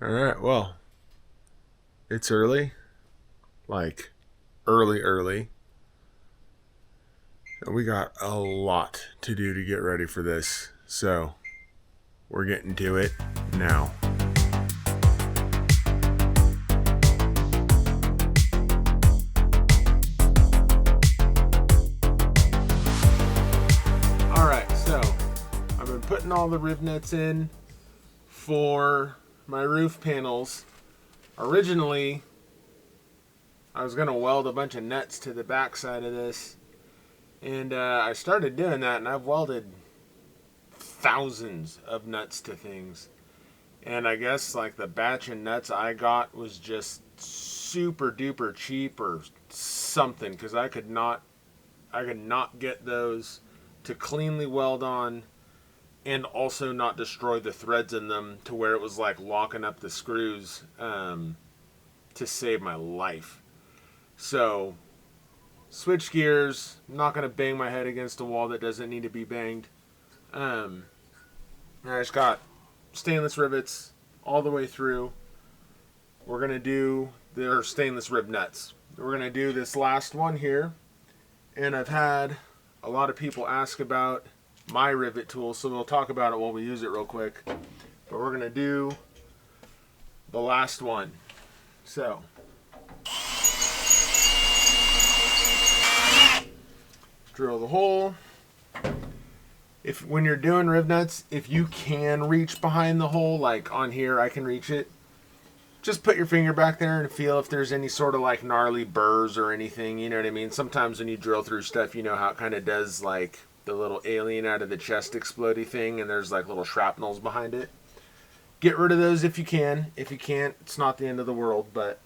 Alright, well, it's early. Like, early. And we got a lot to do to get ready for this. So, we're getting to it now. Alright, so, I've been putting all the Rivnuts in for my roof panels. Originally, I was going to weld a bunch of nuts to the back side of this. And I started doing that, and I've welded thousands of nuts to things. And I guess like the batch of nuts I got was just super duper cheap or something, because I could not get those to cleanly weld on and also not destroy the threads in them to where it was like locking up the screws to save my life. So switch gears. I'm not going to bang my head against a wall that doesn't need to be banged. I just got stainless rivets all the way through. We're going to do their stainless rib nuts. We're going to do this last one here. And I've had a lot of people ask about my rivet tool, so we'll talk about it while we use it real quick. But we're going to do the last one. So drill the hole. When you're doing Rivnuts, if you can reach behind the hole, like on here I can reach it, just put your finger back there and feel if there's any sort of like gnarly burrs or anything, you know what I mean? Sometimes when you drill through stuff, you know how it kind of does like the little alien out of the chest explodey thing, and there's like little shrapnels behind it. Get rid of those if you can. If you can't, it's not the end of the world. But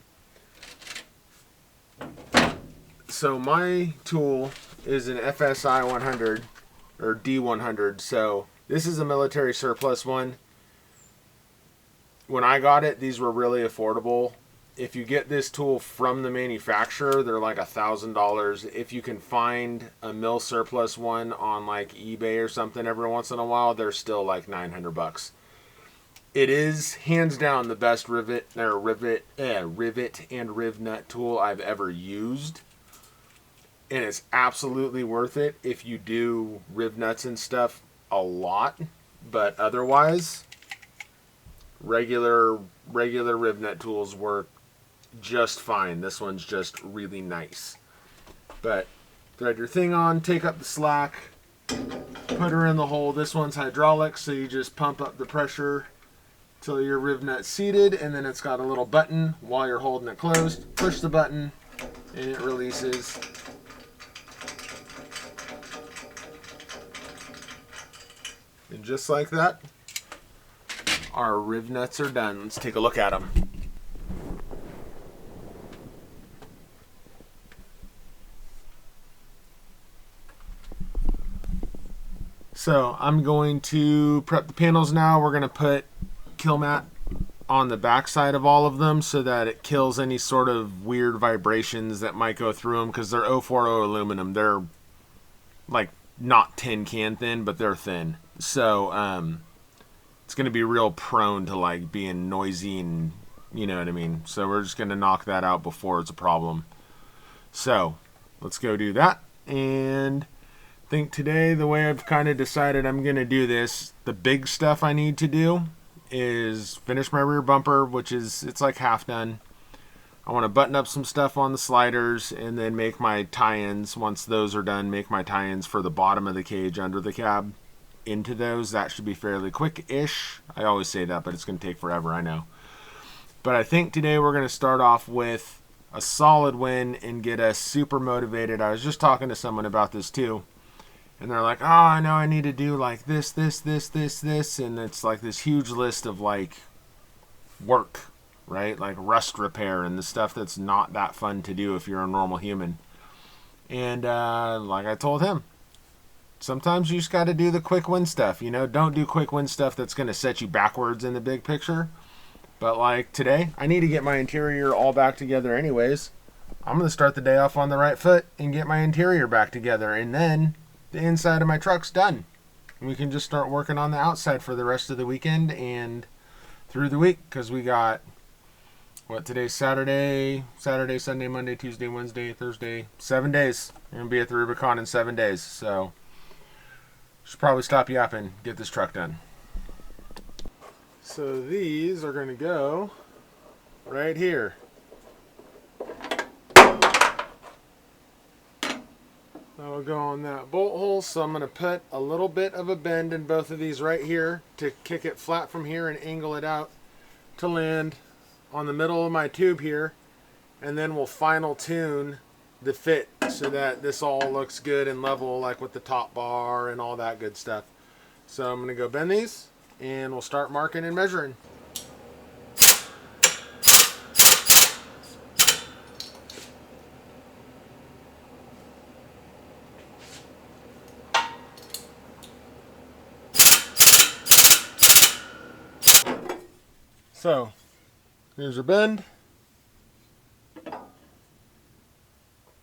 so my tool is an FSI 100 or D100. So this is a military surplus one. When I got it, these were really affordable. If you get this tool from the manufacturer, they're like $1,000. If you can find a mil surplus one on like eBay or something every once in a while, they're still like $900. It is hands down the best rivet and riv nut tool I've ever used. And it's absolutely worth it if you do riv nuts and stuff a lot. But otherwise, regular riv nut tools work just fine. This one's just really nice. But thread your thing on, take up the slack, put her in the hole. This one's hydraulic, so you just pump up the pressure till your riv nut's seated, and then it's got a little button while you're holding it closed. Push the button and it releases. And just like that, our riv nuts are done. Let's take a look at them. So I'm going to prep the panels now. We're going to put kill mat on the back side of all of them so that it kills any sort of weird vibrations that might go through them, because they're 040 aluminum. They're like not tin can thin, but they're thin. So it's going to be real prone to like being noisy, and you know what I mean. So we're just going to knock that out before it's a problem. So let's go do that. And I think today, the way I've kind of decided I'm going to do this, the big stuff I need to do is finish my rear bumper, which is, it's like half done. I want to button up some stuff on the sliders and then make my tie-ins. Once those are done, make my tie-ins for the bottom of the cage under the cab into those. That should be fairly quick-ish. I always say that, but it's going to take forever, I know. But I think today we're going to start off with a solid win and get us super motivated. I was just talking to someone about this too. And they're like, oh, I know I need to do like this. And it's like this huge list of like work, right? Like rust repair and the stuff that's not that fun to do if you're a normal human. And like I told him, sometimes you just got to do the quick win stuff. You know, don't do quick win stuff that's going to set you backwards in the big picture. But like today, I need to get my interior all back together anyways. I'm going to start the day off on the right foot and get my interior back together. And then the inside of my truck's done. And we can just start working on the outside for the rest of the weekend and through the week, because we got, what, today's Saturday, Sunday, Monday, Tuesday, Wednesday, Thursday, 7 days. We're going to be at the Rubicon in 7 days, so should probably stop yapping, get this truck done. So these are going to go right here. That'll go on that bolt hole, so I'm going to put a little bit of a bend in both of these right here to kick it flat from here and angle it out to land on the middle of my tube here, and then we'll final tune the fit so that this all looks good and level, like with the top bar and all that good stuff. So I'm going to go bend these and we'll start marking and measuring. So here's our bend.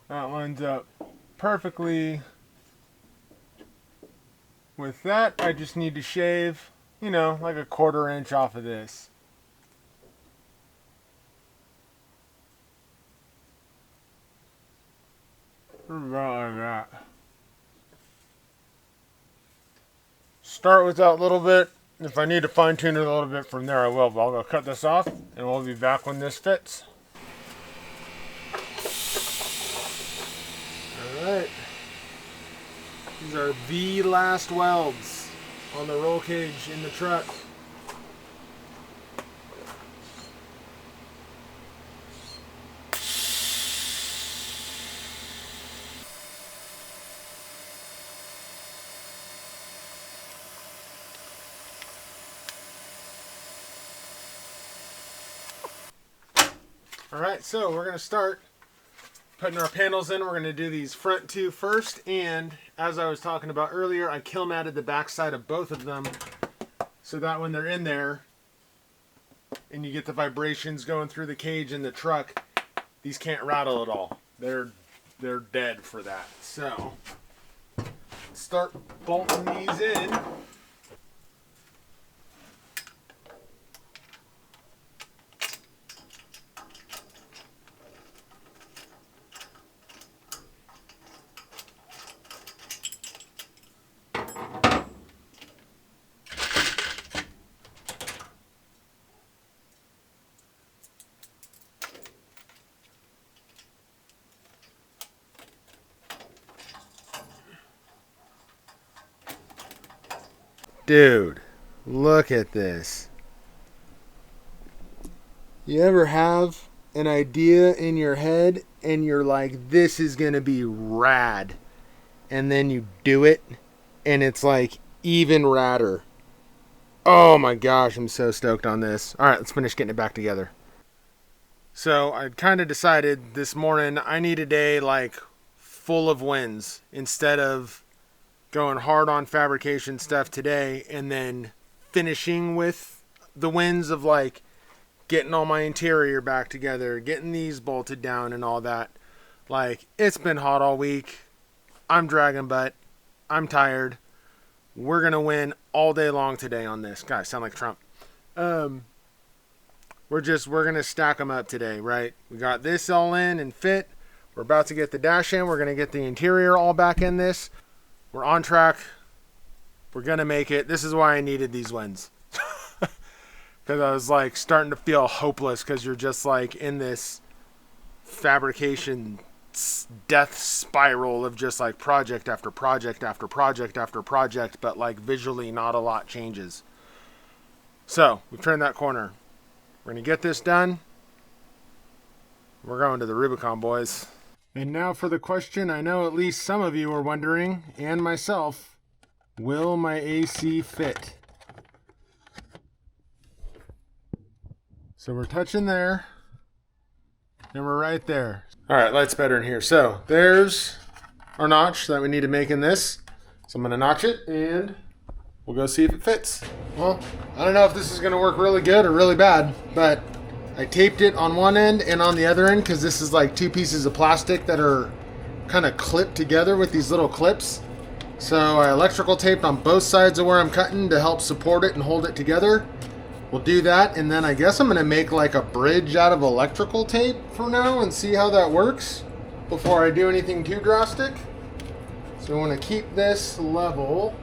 That lines up perfectly with that. I just need to shave, you know, like a 1/4 inch off of this. About like that. Start with that little bit. If I need to fine tune it a little bit from there, I will, but I'll go cut this off and we'll be back when this fits. Alright. These are the last welds on the roll cage in the truck. Alright, so we're going to start putting our panels in. We're going to do these front two first, and as I was talking about earlier, I kill matted the back side of both of them so that when they're in there and you get the vibrations going through the cage in the truck, these can't rattle at all. They're dead for that. So start bolting these in. Dude, look at this. You ever have an idea in your head and you're like, this is going to be rad, and then you do it and it's like even radder? Oh my gosh, I'm so stoked on this. All right, let's finish getting it back together. So I kind of decided this morning I need a day like full of wins instead of going hard on fabrication stuff today and then finishing with the wins of like getting all my interior back together, getting these bolted down and all that. Like, it's been hot all week. I'm dragging butt. I'm tired. We're going to win all day long today on this. Guys, sound like Trump. We're going to stack them up today, right? We got this all in and fit. We're about to get the dash in. We're going to get the interior all back in this. We're on track. We're going to make it. This is why I needed these wins. Because I was like starting to feel hopeless because you're just like in this fabrication death spiral of just like project after project after project after project, but like visually not a lot changes. So we've turned that corner. We're going to get this done. We're going to the Rubicon, boys. And now for the question I know at least some of you are wondering, and myself, will my AC fit? So we're touching there, and we're right there. All right, light's better in here. So there's our notch that we need to make in this. So I'm gonna notch it, and we'll go see if it fits. Well, I don't know if this is gonna work really good or really bad, but I taped it on one end and on the other end because this is like two pieces of plastic that are kind of clipped together with these little clips. So I electrical taped on both sides of where I'm cutting to help support it and hold it together. We'll do that, and then I guess I'm going to make like a bridge out of electrical tape for now and see how that works before I do anything too drastic. So I want to keep this level.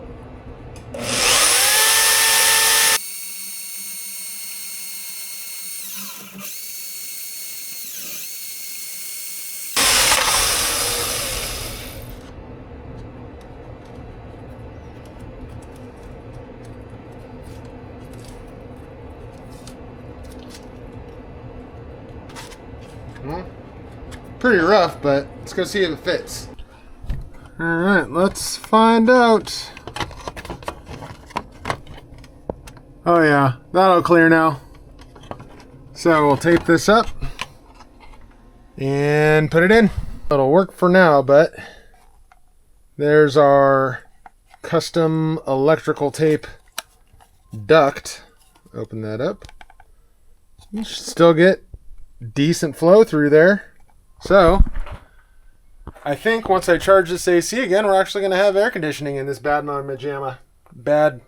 Pretty rough, but let's go see if it fits. Alright, let's find out. Oh yeah, that'll clear now. So we'll tape this up and put it in. It'll work for now, but there's our custom electrical tape duct. Open that up. You should still get decent flow through there. So I think once I charge this AC again, we're actually going to have air conditioning in this bad mama jamma. Bad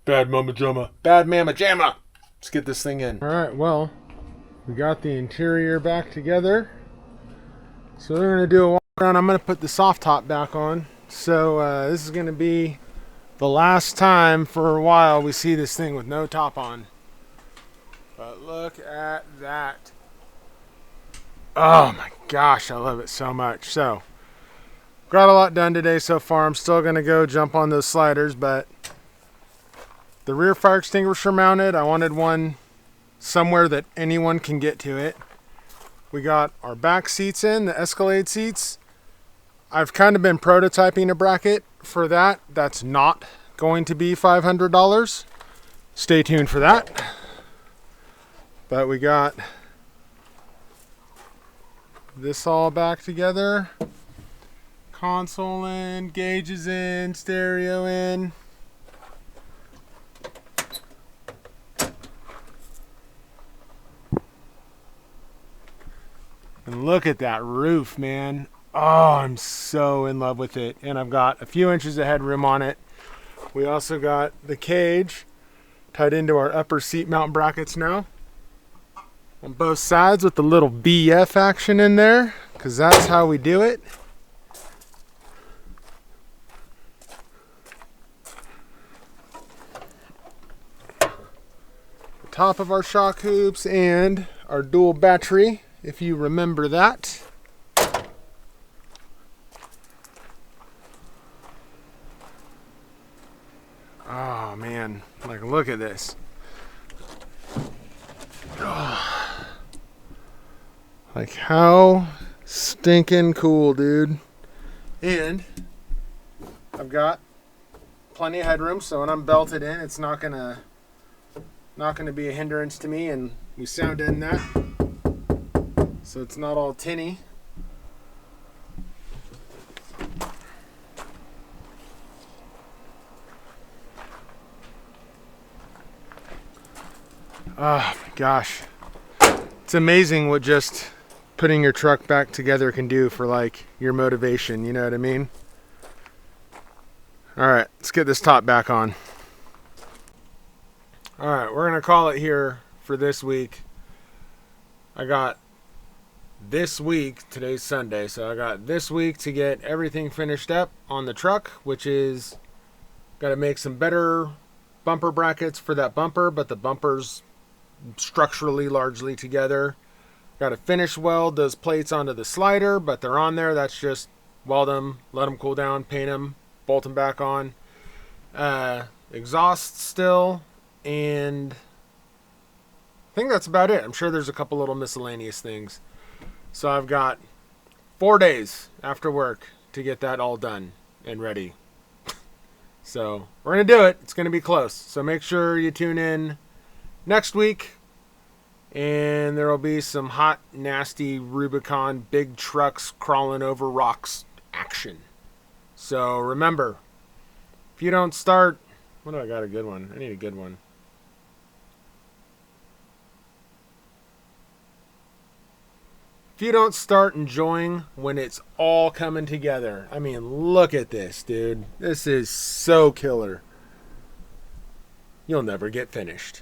mama jamma. Bad mama jamma. Let's get this thing in. All right, well, we got the interior back together. So we're going to do a walk around. I'm going to put the soft top back on. So this is going to be the last time for a while we see this thing with no top on. But look at that. Oh my gosh, I love it so much. So, got a lot done today so far. I'm still going to go jump on those sliders, but the rear fire extinguisher mounted. I wanted one somewhere that anyone can get to it. We got our back seats in, the Escalade seats. I've kind of been prototyping a bracket for that. That's not going to be $500. Stay tuned for that. But we got this all back together. Console in, gauges in, stereo in. And look at that roof, man. Oh, I'm so in love with it. And I've got a few inches of headroom on it. We also got the cage tied into our upper seat mount brackets now. On both sides with the little BF action in there, because that's how we do it. The top of our shock hoops and our dual battery, if you remember that. Oh man, like look at this. Oh. Like how stinking cool, dude. And I've got plenty of headroom, so when I'm belted in, it's not gonna be a hindrance to me, and we sound in that, so it's not all tinny. Oh my gosh. It's amazing what just putting your truck back together can do for like your motivation, you know what I mean? All right, let's get this top back on. All right, we're gonna call it here for this week. I got this week, today's Sunday, so I got this week to get everything finished up on the truck, which is gotta make some better bumper brackets for that bumper, but the bumper's structurally largely together. Got to finish weld those plates onto the slider, but they're on there. That's just weld them, let them cool down, paint them, bolt them back on. Exhaust still, and I think that's about it. I'm sure there's a couple little miscellaneous things. So I've got 4 days after work to get that all done and ready. So we're going to do it. It's going to be close. So make sure you tune in next week. And there will be some hot, nasty Rubicon big trucks crawling over rocks action. So remember, if you don't start, what do I got? A good one. I need a good one. if you don't start enjoying when it's all coming together, I mean, look at this, dude. This is so killer. You'll never get finished.